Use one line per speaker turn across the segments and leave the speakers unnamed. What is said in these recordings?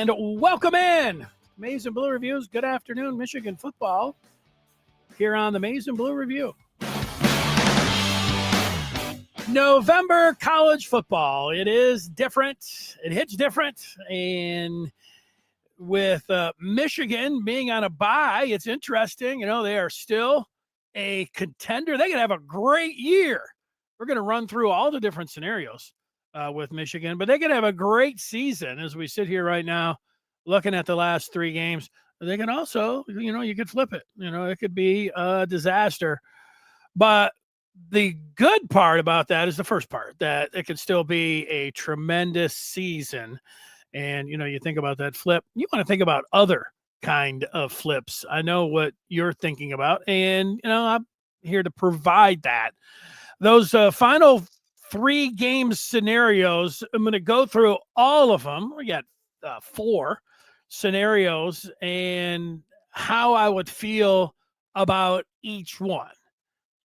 And welcome in. Maize and Blue Reviews. Good afternoon, Michigan football. Here on the Maize and Blue Review. November college football. It is different. It hits different. And with Michigan being on a bye, it's interesting. You know, they are still a contender. They could have a great year. We're going to run through all the different scenarios with Michigan, but they could have a great season as we sit here right now looking at the last three games. They can also, you could flip it. It could be a disaster. But the good part about that is the first part, that it could still be a tremendous season. And, you think about that flip. You want to think about other kind of flips. I know what you're thinking about, and, I'm here to provide that. Those final three game scenarios, I'm going to go through all of them. We got 4 scenarios and how I would feel about each one.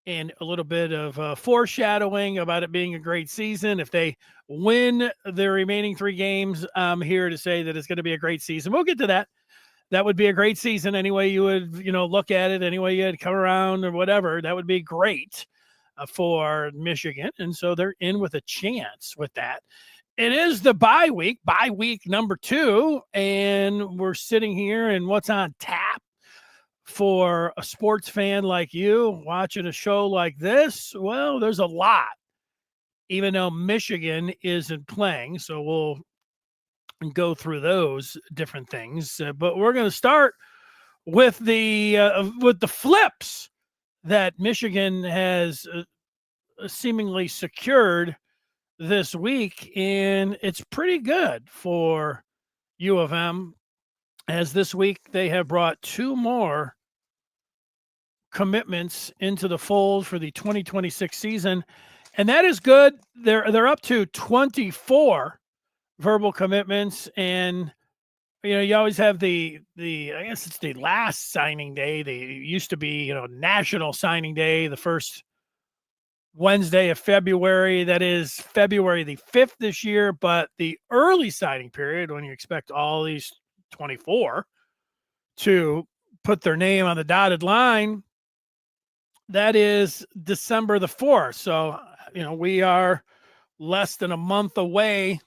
And a little bit of foreshadowing about it being a great season. If they win the remaining 3 games, I'm here to say that it's going to be a great season. We'll get to that. That would be a great season any way you would, look at it, any way you'd come around or whatever. That would be great for Michigan. And so they're in with a chance with that. It is the bye week number 2. And we're sitting here and what's on tap for a sports fan like you watching a show like this? Well, there's a lot, even though Michigan isn't playing. So we'll go through those different things. But we're going to start with the flips that Michigan has seemingly secured this week. And it's pretty good for U of M, as this week they have brought 2 more commitments into the fold for the 2026 season, and that is good. They're up to 24 verbal commitments, and you always have the I guess it's the last signing day. They used to be National Signing Day, the first Wednesday of February. That is February the 5th this year, but the early signing period, when you expect all these 24 to put their name on the dotted line, that is December the 4th. So, we are less than a month away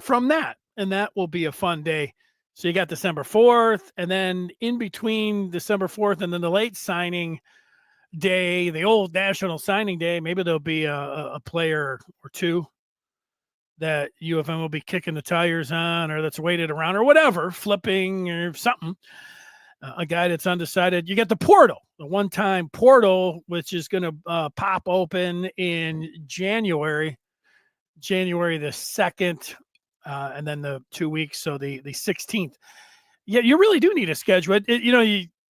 from that, and that will be a fun day. So you got December 4th, and then in between December 4th and then the late signing day, the old National Signing Day, maybe there'll be a player or 2 that U of M will be kicking the tires on, or that's waited around or whatever, flipping or something. A guy that's undecided. You get the portal, the one-time portal, which is going to pop open in January the 2nd, and then the 2 weeks, so the 16th. Yeah, you really do need a schedule.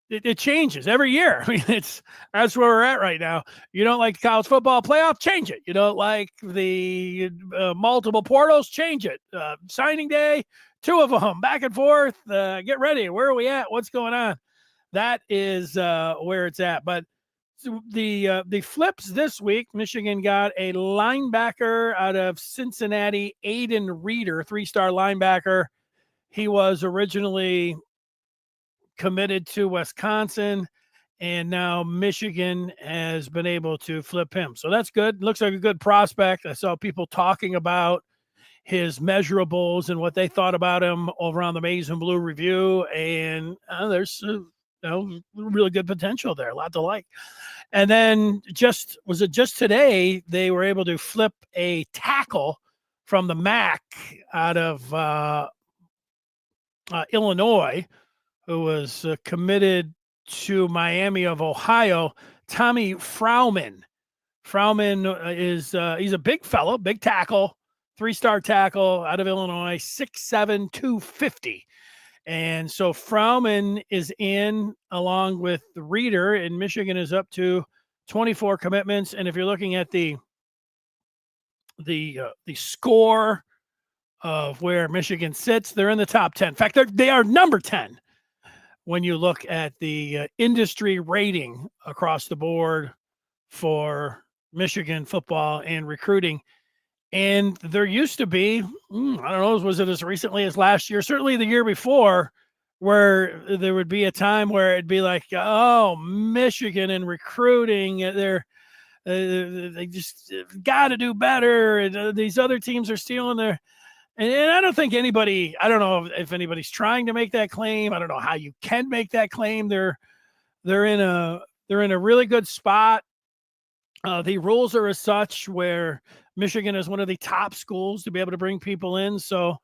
It changes every year. I mean, that's where we're at right now. You don't like the college football playoff? Change it. You don't like the multiple portals? Change it. Signing day, 2 of them, back and forth. Get ready. Where are we at? What's going on? That is where it's at. But the flips this week, Michigan got a linebacker out of Cincinnati, Aiden Reeder, 3-star linebacker. He was originally committed to Wisconsin, and now Michigan has been able to flip him. So that's good. Looks like a good prospect. I saw people talking about his measurables and what they thought about him over on the Maize and Blue Review, and there's really good potential there, a lot to like. And then just today they were able to flip a tackle from the MAC out of Illinois, who was committed to Miami of Ohio, Tommy Frauman. Frauman is he's a big fellow, big tackle, 3-star tackle out of Illinois, 6'7", 250. And so Frauman is in along with the Reader, and Michigan is up to 24 commitments. And if you're looking at the score of where Michigan sits, they're in the top 10. In fact, they are number 10 when you look at the industry rating across the board for Michigan football and recruiting. And there used to be, I don't know, was it as recently as last year? Certainly the year before, where there would be a time where it'd be like, oh, Michigan in recruiting, they just got to do better. And, these other teams are stealing their. And I don't think anybody. I don't know if anybody's trying to make that claim. I don't know how you can make that claim. They're in a really good spot. The rules are as such where Michigan is one of the top schools to be able to bring people in. So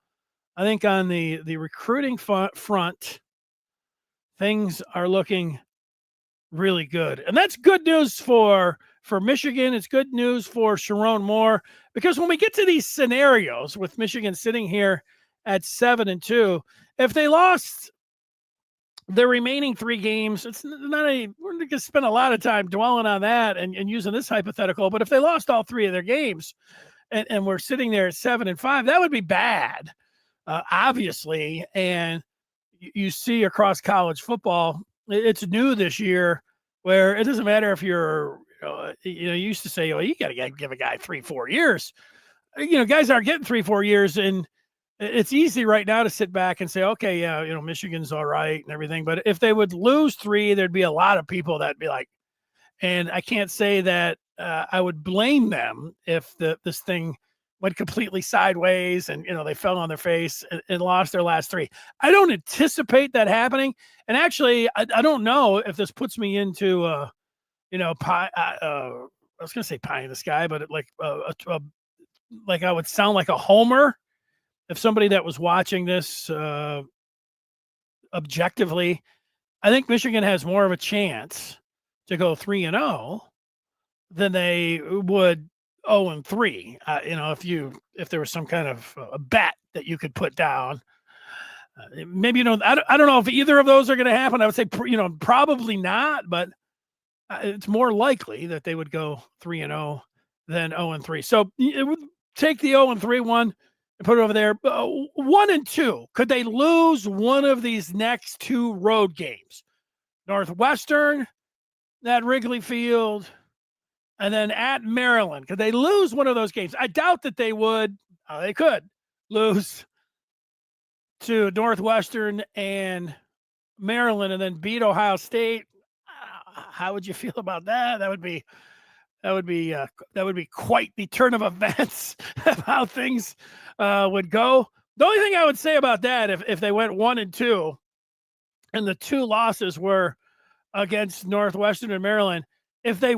I think on the recruiting front, things are looking really good, and that's good news for Michigan. It's good news for Sharon Moore, because when we get to these scenarios with Michigan sitting here at 7-2, if they lost the remaining 3 games, we're going to spend a lot of time dwelling on that and using this hypothetical. But if they lost all 3 of their games and we're sitting there at 7-5, that would be bad, obviously. And you see across college football, it's new this year where it doesn't matter if you're, you used to say, you got to give a guy 3-4 years. Guys aren't getting 3-4 years, and it's easy right now to sit back and say, okay, yeah, Michigan's all right and everything. But if they would lose 3, there'd be a lot of people that'd be like, and I can't say that I would blame them if this thing went completely sideways and, they fell on their face and lost their last 3. I don't anticipate that happening. And actually, I don't know if this puts me into, pie. I was going to say pie in the sky, but like I would sound like a homer if somebody that was watching this objectively. I think Michigan has more of a chance to go 3-0 than they would 0-3. If there was some kind of a bet that you could put down, maybe, I don't know if either of those are going to happen. I would say, probably not, but it's more likely that they would go 3-0 than 0-3. So it would take the 0-3 one and put it over there. 1-2. Could they lose one of these next 2 road games? Northwestern at Wrigley Field, and then at Maryland. Could they lose one of those games? I doubt that they would. They could lose to Northwestern and Maryland and then beat Ohio State. How would you feel about that? That would be quite the turn of events of how things would go. The only thing I would say about that, if they went 1-2 and the 2 losses were against Northwestern and Maryland, if they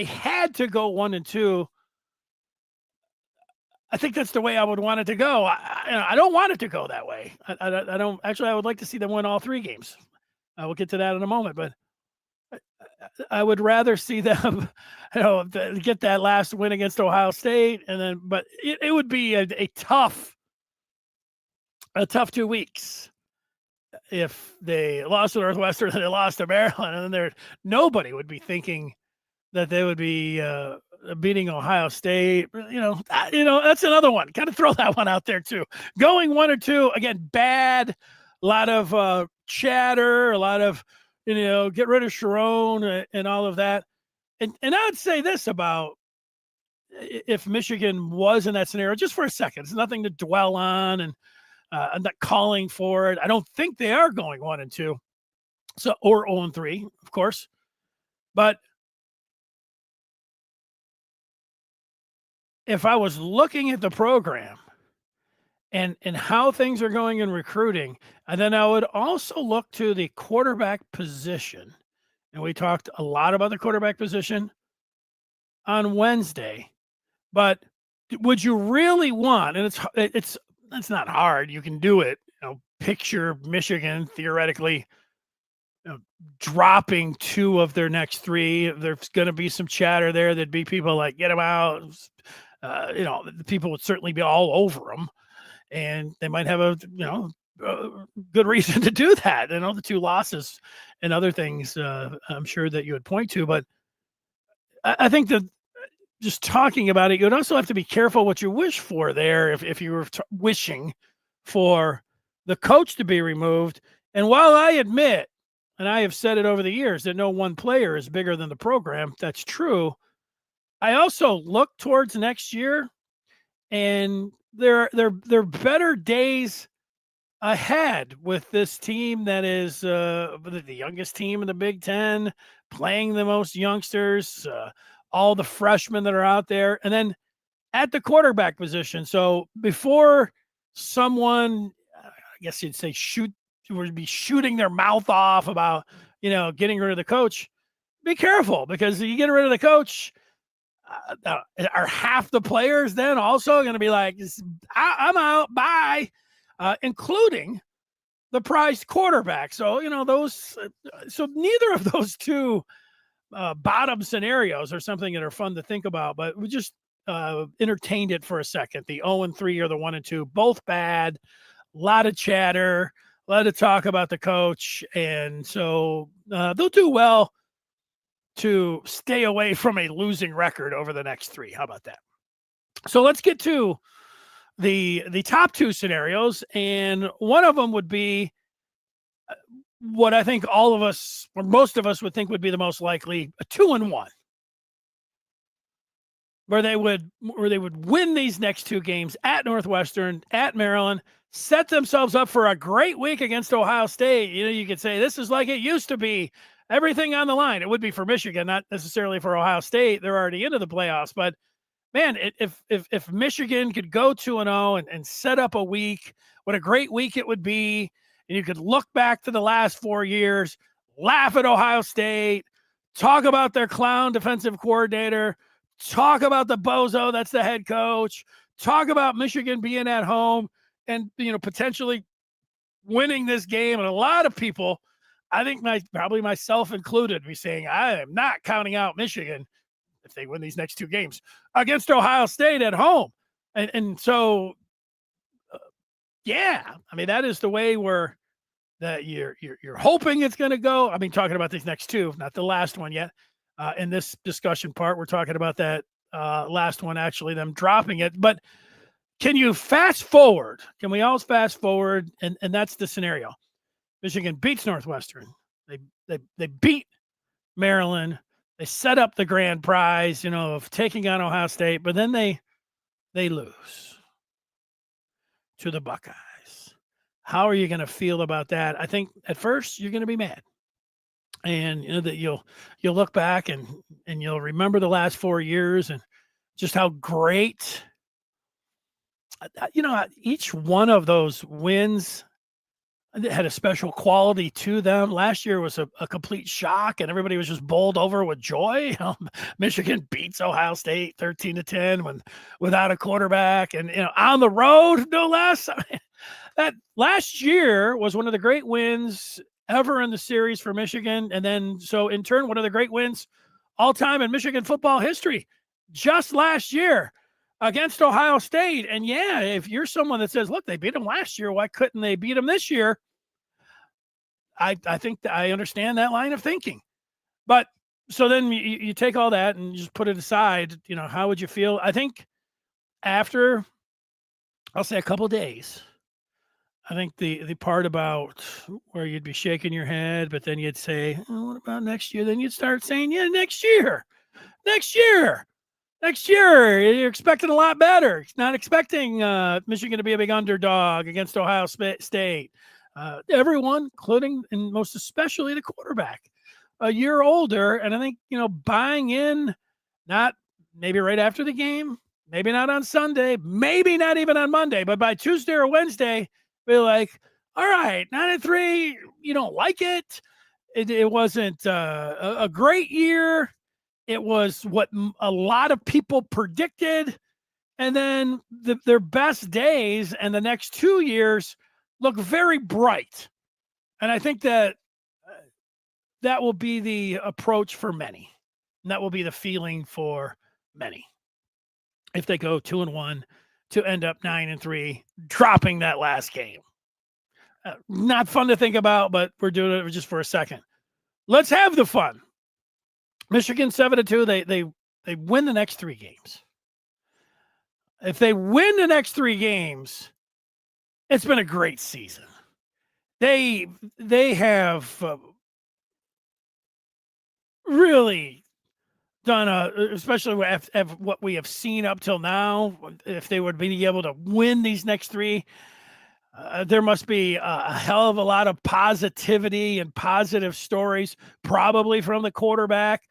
had to go 1-2, I think that's the way I would want it to go. I don't want it to go that way. I don't actually. I would like to see them win all 3 games. I will get to that in a moment, but I would rather see them, get that last win against Ohio State, and then. But it would be a tough 2 weeks if they lost to Northwestern and they lost to Maryland, and then nobody would be thinking that they would be beating Ohio State. That's another one. Kind of throw that one out there too. Going 1-2 again, bad. A lot of chatter. A lot of get rid of Sharon and all of that. And I would say this about if Michigan was in that scenario, just for a second. It's nothing to dwell on, and I'm not calling for it. I don't think they are going 1-2, or 0-3, of course, but if I was looking at the program and how things are going in recruiting, and then I would also look to the quarterback position, and we talked a lot about the quarterback position on Wednesday, but would you really want, and it's not hard, you can do it, picture Michigan theoretically dropping 2 of their next 3. There's going to be some chatter there. There'd be people like, get them out. The people would certainly be all over them, and they might have a good reason to do that. The 2 losses and other things I'm sure that you would point to, but I think that just talking about it, you would also have to be careful what you wish for there. If you were wishing for the coach to be removed, and while I admit, and I have said it over the years, that no one player is bigger than the program, that's true. I also look towards next year, and there are better days ahead with this team that is the youngest team in the Big Ten, playing the most youngsters, all the freshmen that are out there, and then at the quarterback position. So before someone, I guess you'd say, would be shooting their mouth off about getting rid of the coach, be careful, because you get rid of the coach. Are half the players then also going to be like, I'm out, bye, including the prized quarterback? So, those, so neither of those two bottom scenarios are something that are fun to think about, but we just entertained it for a second. The 0-3 or the 1-2, both bad, a lot of chatter, a lot of talk about the coach. And so they'll do well to stay away from a losing record over the next three. How about that? So let's get to the top two scenarios, and one of them would be what I think all of us, or most of us, would think would be the most likely: a 2-1, where they would win these next two games at Northwestern, at Maryland, set themselves up for a great week against Ohio State. You could say this is like it used to be, everything on the line. It would be for Michigan, not necessarily for Ohio State. They're already into the playoffs, but man, if Michigan could go 2-0 and set up a week, what a great week it would be. And you could look back to the last 4 years, laugh at Ohio State, talk about their clown defensive coordinator, talk about the bozo that's the head coach, talk about Michigan being at home and potentially winning this game. And a lot of people, I think probably myself included, be saying, I am not counting out Michigan if they win these next two games against Ohio State at home. And so, yeah, I mean, that is the way that you're hoping it's going to go. I mean, talking about these next two, not the last one yet. In this discussion part, we're talking about that last one, actually, them dropping it. But can you fast forward? Can we all fast forward? And that's the scenario. Michigan beats Northwestern. They beat Maryland. They set up the grand prize, of taking on Ohio State, but then they lose to the Buckeyes. How are you going to feel about that? I think at first you're going to be mad, and that you'll look back and you'll remember the last 4 years and just how great. Each one of those wins had a special quality to them. Last year was a complete shock, and everybody was just bowled over with joy. Michigan beats Ohio State 13-10 without a quarterback, and on the road, no less. I mean, that last year was one of the great wins ever in the series for Michigan, and then so in turn, one of the great wins all time in Michigan football history. Just last year against Ohio State. And yeah, if you're someone that says, look, they beat them last year, why couldn't they beat them this year? I think I understand that line of thinking. But so then you take all that and just put it aside. How would you feel? I think after, I'll say, a couple days, I think the part about where you'd be shaking your head, but then you'd say, oh, what about next year? Then you'd start saying, yeah, next year. Next year, you're expecting a lot better. Not expecting Michigan to be a big underdog against Ohio State. Everyone, including and most especially the quarterback, a year older. And I think, buying in, not maybe right after the game, maybe not on Sunday, maybe not even on Monday, but by Tuesday or Wednesday, be like, all right, 9-3, you don't like it. It wasn't a great year. It was what a lot of people predicted. And then their best days and the next 2 years look very bright. And I think that that will be the approach for many. And that will be the feeling for many. If they go 2-1 to end up 9-3, dropping that last game. Not fun to think about, but we're doing it just for a second. Let's have the fun. Michigan 7-2. They win the next 3 games. If they win the next 3 games, it's been a great season. They have really done especially with what we have seen up till now, if they would be able to win these next three, there must be a hell of a lot of positivity and positive stories, probably from the quarterback,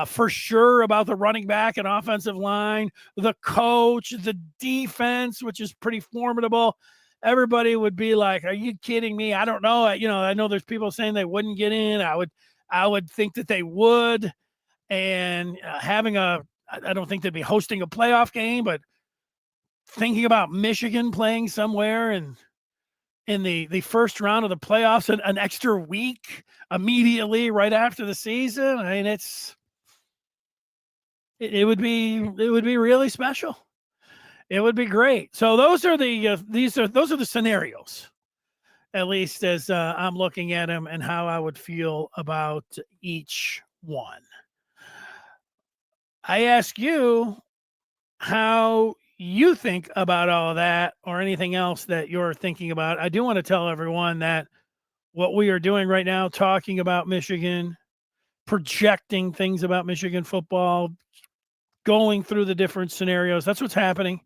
for sure about the running back and offensive line, the coach, the defense, which is pretty formidable. Everybody would be like, "Are you kidding me?" I don't know. I know there's people saying they wouldn't get in. I would think that they would. And I don't think they'd be hosting a playoff game, but thinking about Michigan playing somewhere and in the first round of the playoffs, an extra week immediately right after the season. I mean, it would be really special. It would be great. So those are those are the scenarios, at least as I'm looking at them and how I would feel about each one. I ask you how you think about all of that or anything else that you're thinking about. I do want to tell everyone that what we are doing right now, talking about Michigan, projecting things about Michigan football, going through the different scenarios, that's what's happening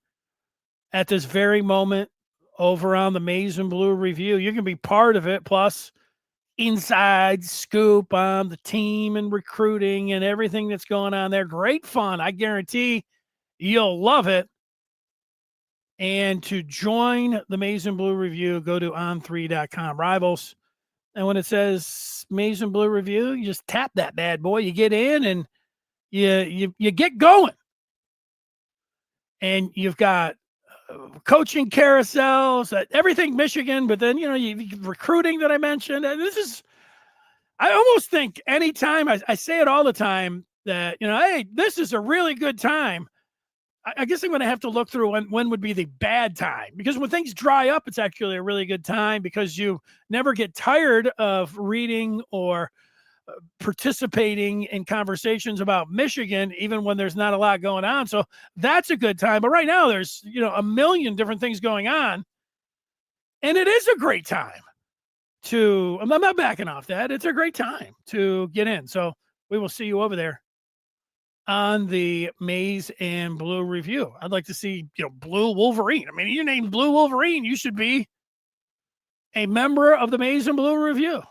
at this very moment over on the Maize and Blue Review. You can be part of it, plus inside scoop on the team and recruiting and everything that's going on there. Great fun. I guarantee you'll love it. And to join the Maize and Blue Review, go to on3.com rivals. And when it says Maize and Blue Review, you just tap that bad boy. You get in and you get going. And you've got coaching carousels, everything Michigan, but then, you recruiting that I mentioned. And I almost think anytime, I say it all the time that, hey, this is a really good time. I guess I'm going to have to look through when would be the bad time, because when things dry up, it's actually a really good time because you never get tired of reading or participating in conversations about Michigan, even when there's not a lot going on. So that's a good time. But right now there's, a million different things going on, and it is a great time I'm not backing off that. It's a great time to get in. So we will see you over there on the Maize and Blue Review. I'd like to see, Blue Wolverine. I mean, you named Blue Wolverine, you should be a member of the Maize and Blue Review.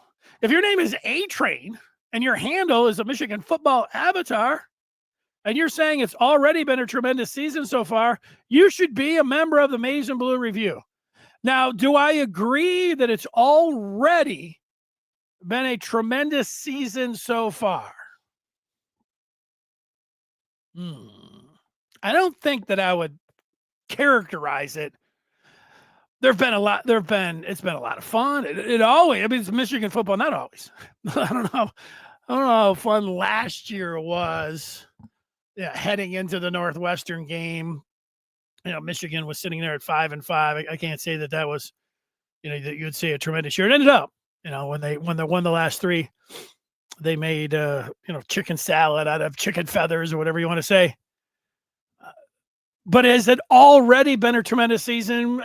If your name is A-Train and your handle is a Michigan football avatar, and you're saying it's already been a tremendous season so far, you should be a member of the Maize and Blue Review. Now, do I agree that it's already been a tremendous season so far? I don't think that I would characterize it. It's been a lot of fun. It always, it's Michigan football, not always. I don't know how fun last year was. Yeah, heading into the Northwestern game, Michigan was sitting there at 5-5. I can't say that was, that you'd say a tremendous year. It ended up, when they won the last three, they made chicken salad out of chicken feathers or whatever you want to say. But has it already been a tremendous season?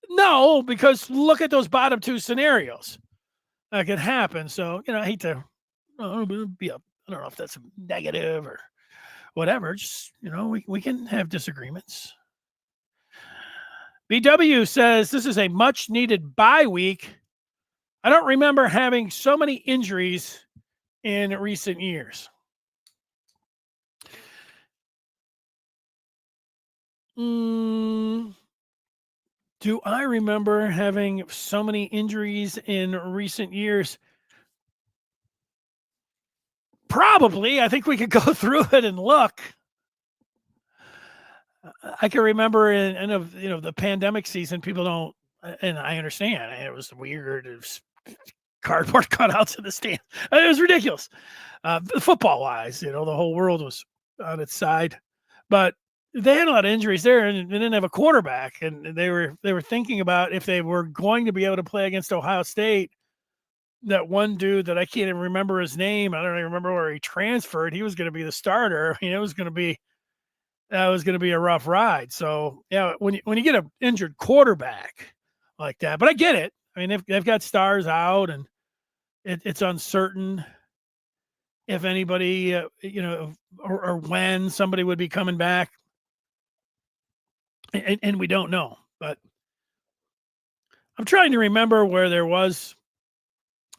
No, because look at those bottom two scenarios that could happen. So, I hate to I don't know if that's a negative or whatever. Just, we can have disagreements. BW says this is a much needed bye week. I don't remember having so many injuries in recent years. Do I remember having so many injuries in recent years? Probably. I think we could go through it and look. I can remember in the pandemic season, people don't, and I understand, it was weird. It was cardboard cutouts in the stand. It was ridiculous. Football wise, the whole world was on its side, but they had a lot of injuries there, and they didn't have a quarterback, and they were thinking about if they were going to be able to play against Ohio State. That one dude that I can't even remember his name. I don't even remember where he transferred. He was going to be the starter. That was going to be a rough ride. So yeah, when you get an injured quarterback like that, but I get it. I mean, they've got stars out, and it's uncertain. if anybody, or when somebody would be coming back, and we don't know. But I'm trying to remember where there was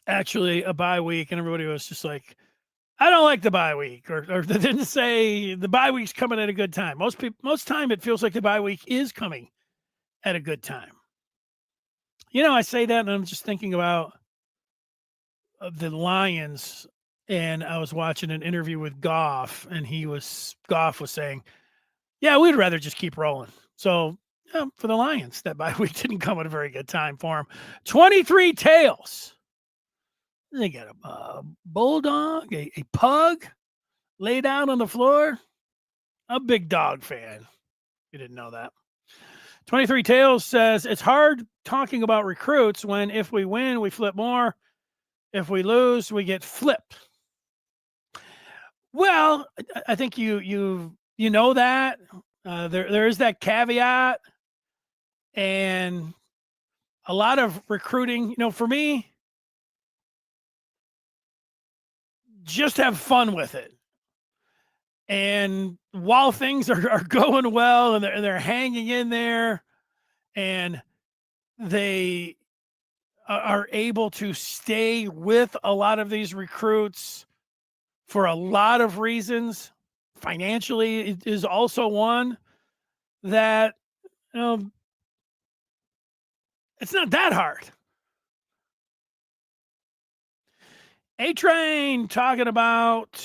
actually a bye week, and everybody was just like, "I don't like the bye week," or they didn't say the bye week's coming at a good time. Most time, it feels like the bye week is coming at a good time. I say that, and I'm just thinking about the Lions, and I was watching an interview with Goff, and Goff was saying, "Yeah, we'd rather just keep rolling." So, for the Lions, that bye week didn't come at a very good time for them. 23 tails. They got a bulldog, a pug laid out on the floor. A big dog fan. You didn't know that. 23 Tails says it's hard talking about recruits when if we win, we flip more. If we lose, we get flipped. Well, I think you know that there is that caveat, and a lot of recruiting. For me, just have fun with it. And while things are going well and they're hanging in there, and they are able to stay with a lot of these recruits for a lot of reasons. Financially, it is also one that, you know, it's not that hard. A Train talking about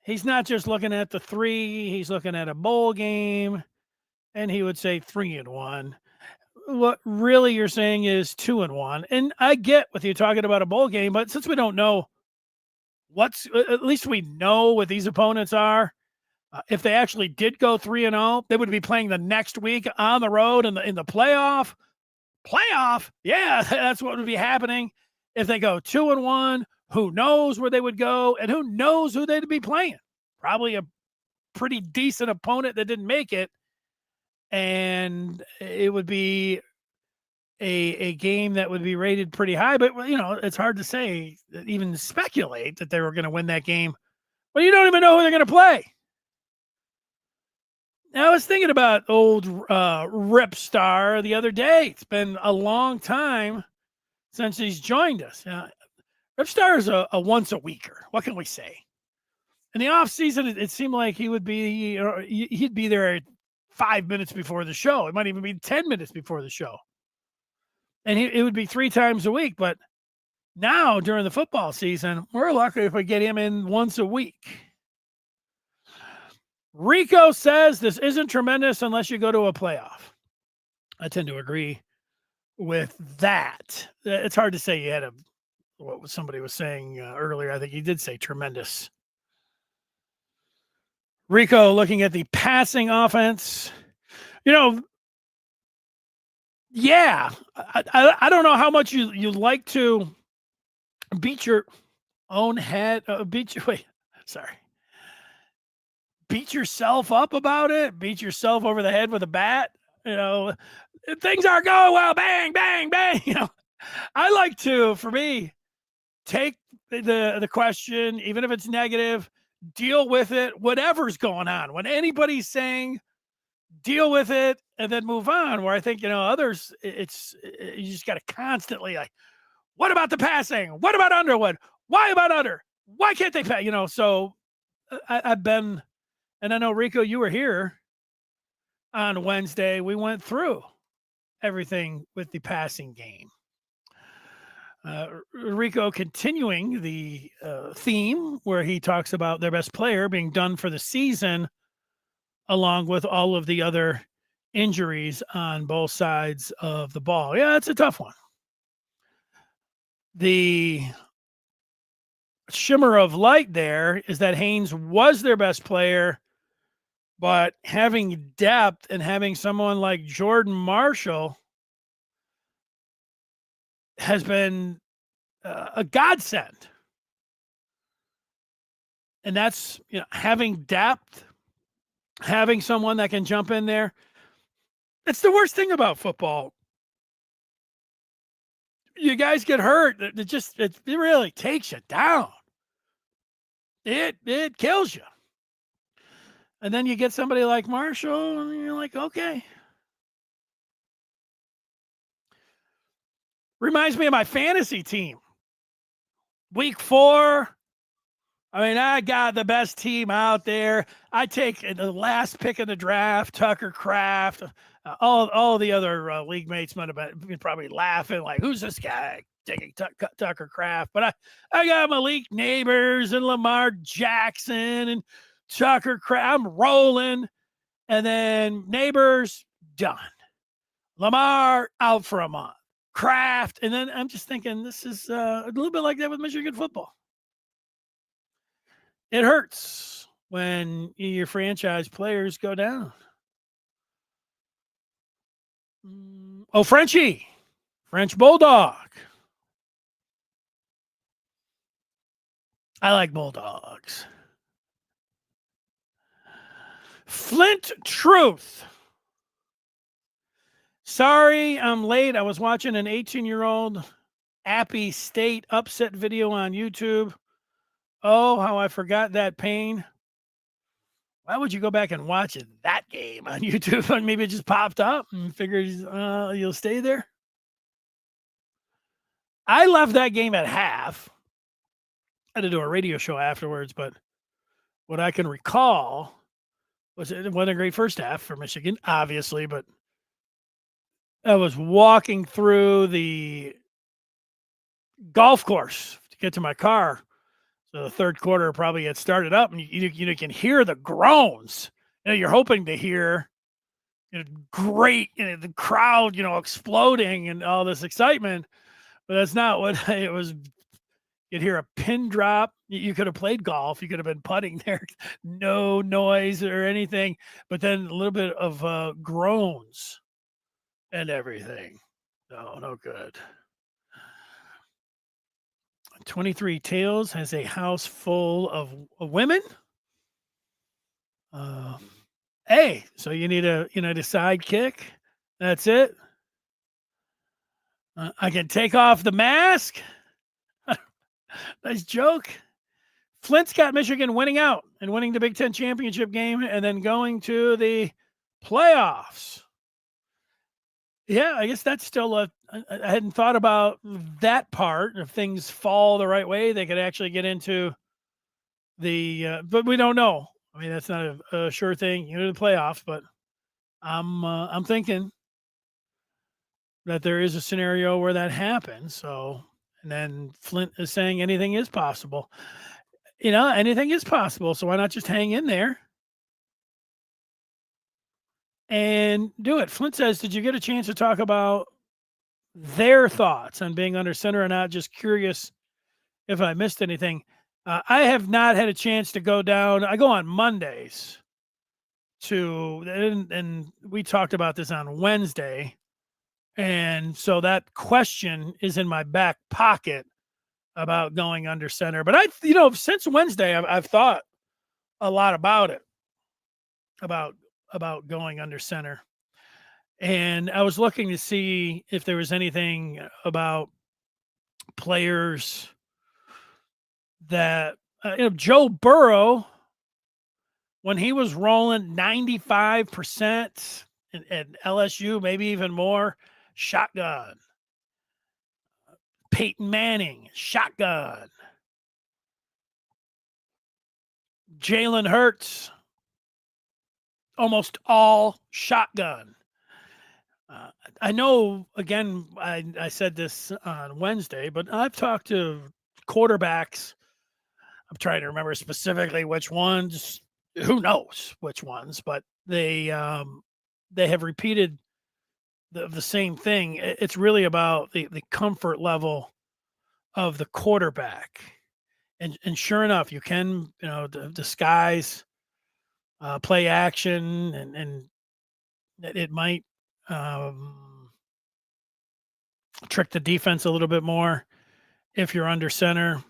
he's not just looking at the three, he's looking at a bowl game, and he would say 3-1. What really you're saying is 2-1. And I get with you talking about a bowl game, but since we don't know at least we know what these opponents are. If they actually did go 3-0, they would be playing the next week on the road in the playoff. Playoff, yeah, that's what would be happening. If they go 2-1, who knows where they would go, and who knows who they'd be playing? Probably a pretty decent opponent that didn't make it, and it would be a game that would be rated pretty high. But it's hard to say, even speculate that they were going to win that game. Well, you don't even know who they're going to play. I was thinking about old Rip Star the other day. It's been a long time since he's joined us. Rip Star is a once a weeker. What can we say? In the off season, it seemed like he'd be there 5 minutes before the show. It might even be 10 minutes before the show, and it would be 3 times a week. But now during the football season, we're lucky if we get him in once a week. Rico says this isn't tremendous unless you go to a playoff. I tend to agree with that. It's hard to say you had what somebody was saying earlier. I think he did say tremendous. Rico looking at the passing offense. Yeah, I don't know how much you like to beat your own head. Beat yourself up about it. Beat yourself over the head with a bat. Things aren't going well. Bang, bang, bang. I like to, for me, take the question, even if it's negative, deal with it, whatever's going on. When anybody's saying, deal with it and then move on. Where I think, others, you just got to constantly like, what about the passing? What about Underwood? Why about Under? Why can't they pass? So I've been, and I know, Rico, you were here on Wednesday. We went through everything with the passing game. Rico continuing the theme where he talks about their best player being done for the season, along with all of the other injuries on both sides of the ball. Yeah, it's a tough one. The shimmer of light there is that Haynes was their best player, but having depth and having someone like Jordan Marshall has been a godsend. And that's, having depth, having someone that can jump in there. It's the worst thing about football. You guys get hurt. It really takes you down. It kills you. And then you get somebody like Marshall, and you're like, okay. Reminds me of my fantasy team. Week 4, I mean, I got the best team out there. I take the last pick in the draft, Tucker Kraft. All the other league mates might have been probably laughing, like, who's this guy taking Tucker Kraft? But I got Malik Neighbors and Lamar Jackson and Tucker Kraft. I'm rolling. And then Neighbors, done. Lamar, out for a month. Kraft. And then I'm just thinking, this is a little bit like that with Michigan football. It hurts when your franchise players go down. Oh, Frenchie, French Bulldog. I like Bulldogs. Flint Truth. Sorry, I'm late. I was watching an 18-year-old Appy State upset video on YouTube. Oh, how I forgot that pain. Why would you go back and watch that game on YouTube? And maybe it just popped up and figured you'll stay there. I left that game at half. I had to do a radio show afterwards, but what I can recall was it wasn't a great first half for Michigan, obviously, but I was walking through the golf course to get to my car. So the third quarter probably had started up, and you can hear the groans. You're hoping to hear great, the crowd, exploding and all this excitement, but that's not what it was. You'd hear a pin drop. You could have played golf. You could have been putting there. No noise or anything, but then a little bit of groans and everything. No good. 23 Tales has a house full of women. Hey, so you need a sidekick. That's it. I can take off the mask. Nice joke. Flint's got Michigan winning out and winning the Big Ten championship game and then going to the playoffs. Yeah, I guess that's still I hadn't thought about that part. If things fall the right way, they could actually get into the but we don't know. I mean, that's not a sure thing, the playoffs, but I'm thinking that there is a scenario where that happens. So, and then Flint is saying anything is possible. Anything is possible. So why not just hang in there and do it? Flint says, did you get a chance to talk about their thoughts on being under center or not? Just curious if I missed anything. I have not had a chance to go down. I go on Mondays and we talked about this on Wednesday. And so that question is in my back pocket about going under center. But since Wednesday, I've thought a lot about it, about going under center. And I was looking to see if there was anything about players that, Joe Burrow, when he was rolling 95% at LSU, maybe even more, shotgun. Peyton Manning, shotgun. Jalen Hurts, almost all shotgun. I know, again, I said this on Wednesday, but I've talked to quarterbacks. I'm trying to remember specifically which ones. Who knows which ones? But they have repeated the same thing. It's really about the comfort level of the quarterback. And sure enough, you can, disguise play action, and it might trick the defense a little bit more if you're under center.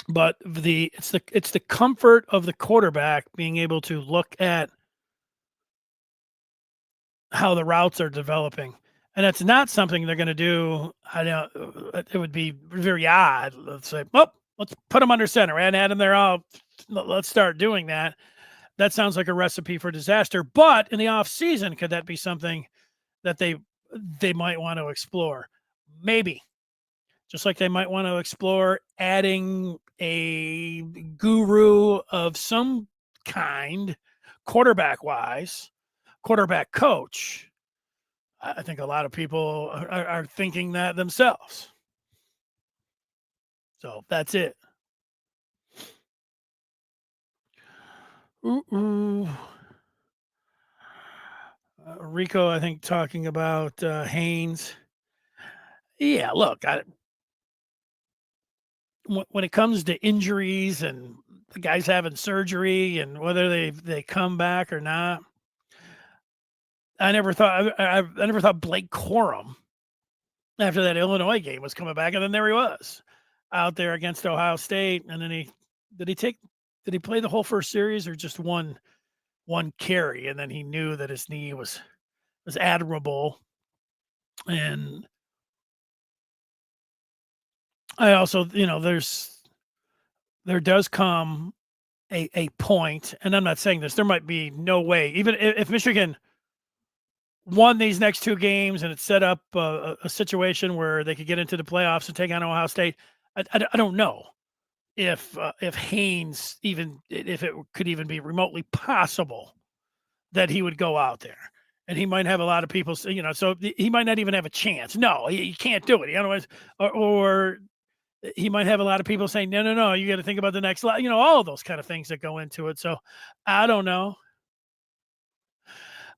But it's the comfort of the quarterback being able to look at how the routes are developing. And that's not something they're going to do. I know it would be very odd. Let's say, oh, Let's put him under center and add him there. Let's start doing that. That sounds like a recipe for disaster. But in the off season, could that be something that they might want to explore? Maybe. Just like they might want to explore adding a guru of some kind, quarterback wise, quarterback coach. I think a lot of people are thinking that themselves. So that's it. Ooh. Rico, I think, talking about Haynes. Yeah, look, when it comes to injuries and the guys having surgery and whether they come back or not, I never thought I never thought Blake Corum after that Illinois game was coming back, and then there he was out there against Ohio State, and then did he take did he play the whole first series or just one carry, and then he knew that his knee was admirable. And I also, there does come a point, and I'm not saying this, there might be no way, even if Michigan won these next two games and it set up a situation where they could get into the playoffs and take on Ohio State. I don't know if Haynes even if it could even be remotely possible that he would go out there. And he might have a lot of people, so he might not even have a chance. No, he can't do it. Otherwise, or he might have a lot of people saying, no, you got to think about the next, all of those kind of things that go into it. So I don't know.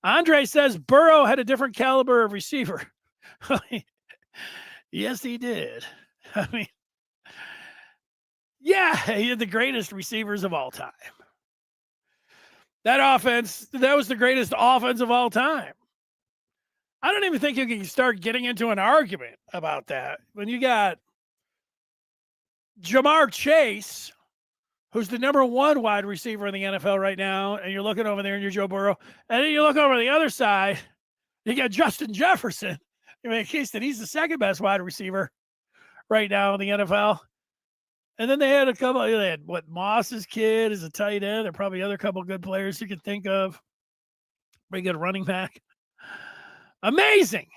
Andre says Burrow had a different caliber of receiver. Yes, he did. I mean, yeah, he had the greatest receivers of all time. That offense, that was the greatest offense of all time. I don't even think you can start getting into an argument about that when you got Jamar Chase, who's the number one wide receiver in the NFL right now, and you're looking over there and you're Joe Burrow, and then you look over the other side, you got Justin Jefferson. You make a case that he's the second best wide receiver right now in the NFL. And then they had they had Moss's kid as a tight end. There are probably other couple good players you can think of. Pretty good running back. Amazing.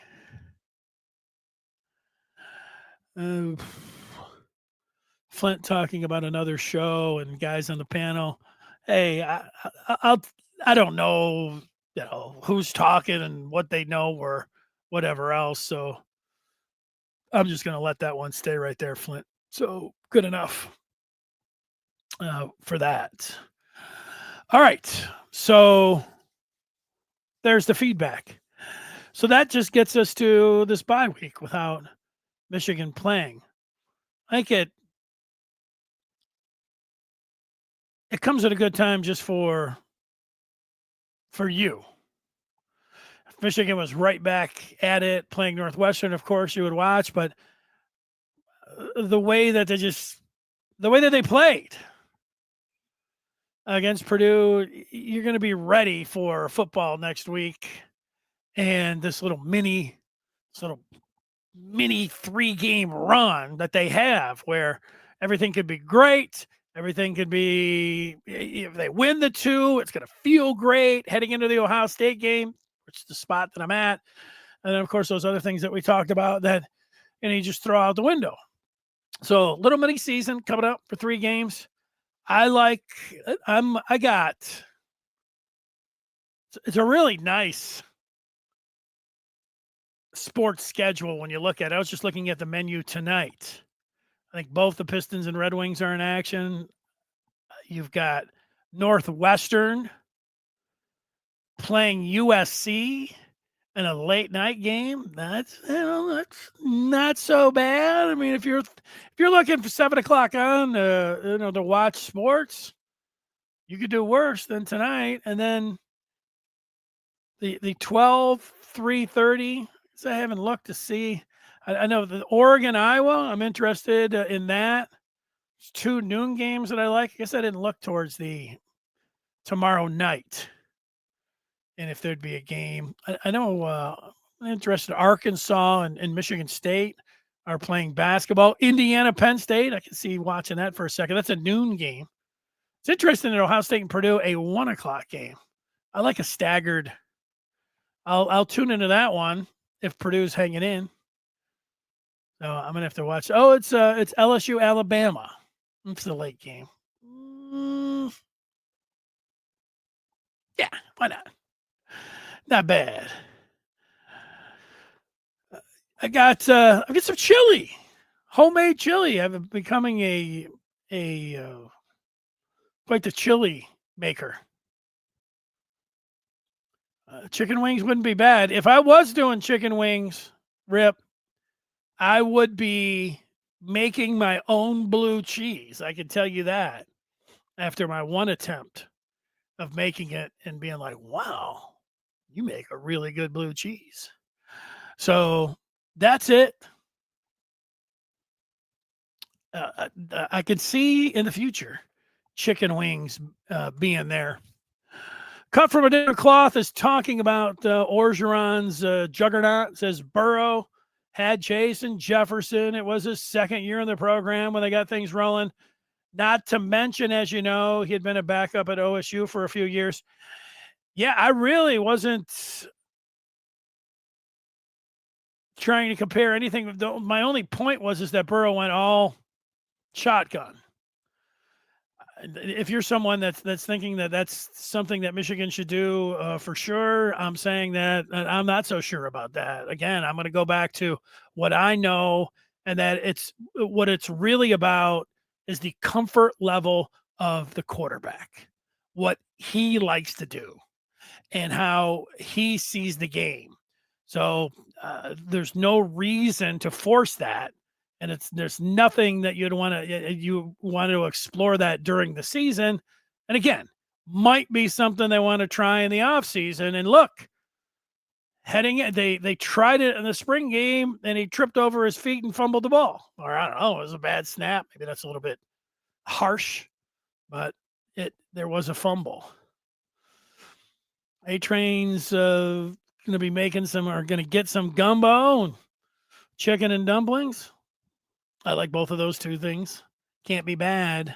Flint talking about another show and guys on the panel. Hey, I don't know, who's talking and what they know or whatever else. So I'm just going to let that one stay right there, Flint. So good enough for that. All right. So there's the feedback. So that just gets us to this bye week without Michigan playing. I think it comes at a good time just for you. If Michigan was right back at it playing Northwestern, of course you would watch, but the way that they played against Purdue, you're going to be ready for football next week. And this little mini 3-game run that they have where everything could be great. Everything could be, if they win the two, it's going to feel great heading into the Ohio State game, which is the spot that I'm at. And then, of course, those other things that we talked about that, you just throw out the window. So little mini season coming up for 3 games. It's a really nice sports schedule when you look at it. I was just looking at the menu tonight. I think both the Pistons and Red Wings are in action. You've got Northwestern playing USC in a late night game. That's not so bad. I mean, if you're looking for 7:00 on to watch sports, you could do worse than tonight. And then the 12 3:30. I haven't looked to see. I know the Oregon, Iowa, I'm interested in that. It's 2 noon games that I like. I guess I didn't look towards the tomorrow night and if there'd be a game. I know I'm interested in Arkansas and Michigan State. are playing basketball. Indiana, Penn State. I can see watching that for a second. That's a noon game. It's interesting that Ohio State and Purdue, a 1:00 game. I like a staggered. I'll tune into that one if Purdue's hanging in. So I'm gonna have to watch. Oh, it's LSU Alabama. It's the late game. Yeah, why not? Not bad. I've got some chili, homemade chili. I'm becoming a quite the chili maker. Chicken wings wouldn't be bad. If I was doing chicken wings, Rip, I would be making my own blue cheese. I can tell you that after my one attempt of making it and being like, wow, you make a really good blue cheese. So that's it. I could see in the future chicken wings being there. Cut from a different cloth is talking about Orgeron's juggernaut. It says Burrow had Chase and Jefferson. It was his second year in the program when they got things rolling. Not to mention, as you know, he had been a backup at OSU for a few years. Yeah, I really wasn't trying to compare anything. My only point was that Burrow went all shotgun. If you're someone that's thinking that that's something that Michigan should do for sure, I'm saying that I'm not so sure about that. Again, I'm going to go back to what I know, and that what it's really about is the comfort level of the quarterback, what he likes to do, and how he sees the game. So there's no reason to force that. And there's nothing that you want to explore that during the season. And again, might be something they want to try in the off season. And look, they tried it in the spring game and he tripped over his feet and fumbled the ball. Or I don't know, it was a bad snap. Maybe that's a little bit harsh, but there was a fumble. A-Train's going to be going to get some gumbo and chicken and dumplings. I like both of those two things. Can't be bad.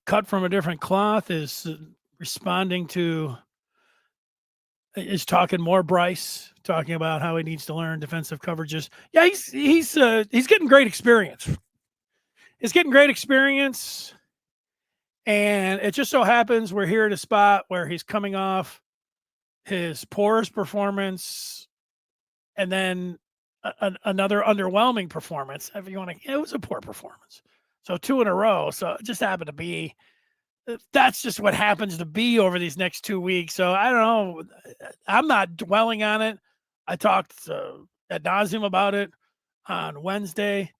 Cut from a different cloth is talking more Bryce, talking about how he needs to learn defensive coverages. Yeah, he's getting great experience. He's getting great experience, and it just so happens we're here at a spot where he's coming off his poorest performance, and then another underwhelming performance. If you want to, it was a poor performance. So 2 in a row. So it just happened to be, that's just what happens to be over these next 2 weeks. So I don't know. I'm not dwelling on it. I talked ad nauseum about it on Wednesday,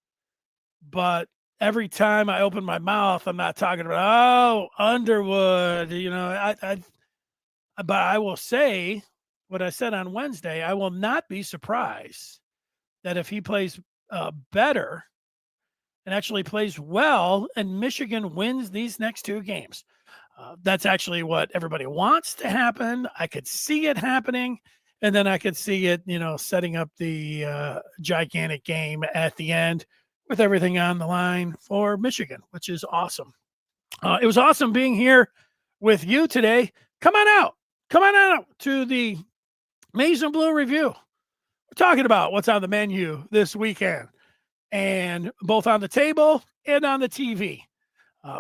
but every time I open my mouth, I'm not talking about, Underwood, but I will say what I said on Wednesday. I will not be surprised that if he plays better and actually plays well and Michigan wins these next 2 games. That's actually what everybody wants to happen. I could see it happening, and then I could see it, setting up the gigantic game at the end with everything on the line for Michigan, which is awesome. It was awesome being here with you today. Come on out to the Maize and Blue Review. We're talking about what's on the menu this weekend, and both on the table and on the TV.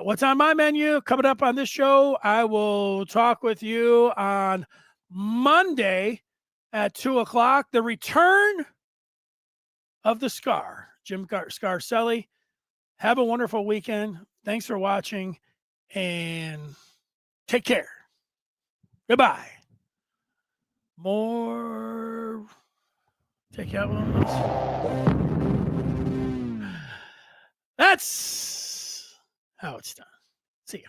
What's on my menu coming up on this show? I will talk with you on Monday at 2:00. The return of the Scar, Jim Scarcelli. Have a wonderful weekend. Thanks for watching, and take care. Goodbye. More. Take out one of those. That's how it's done. See ya.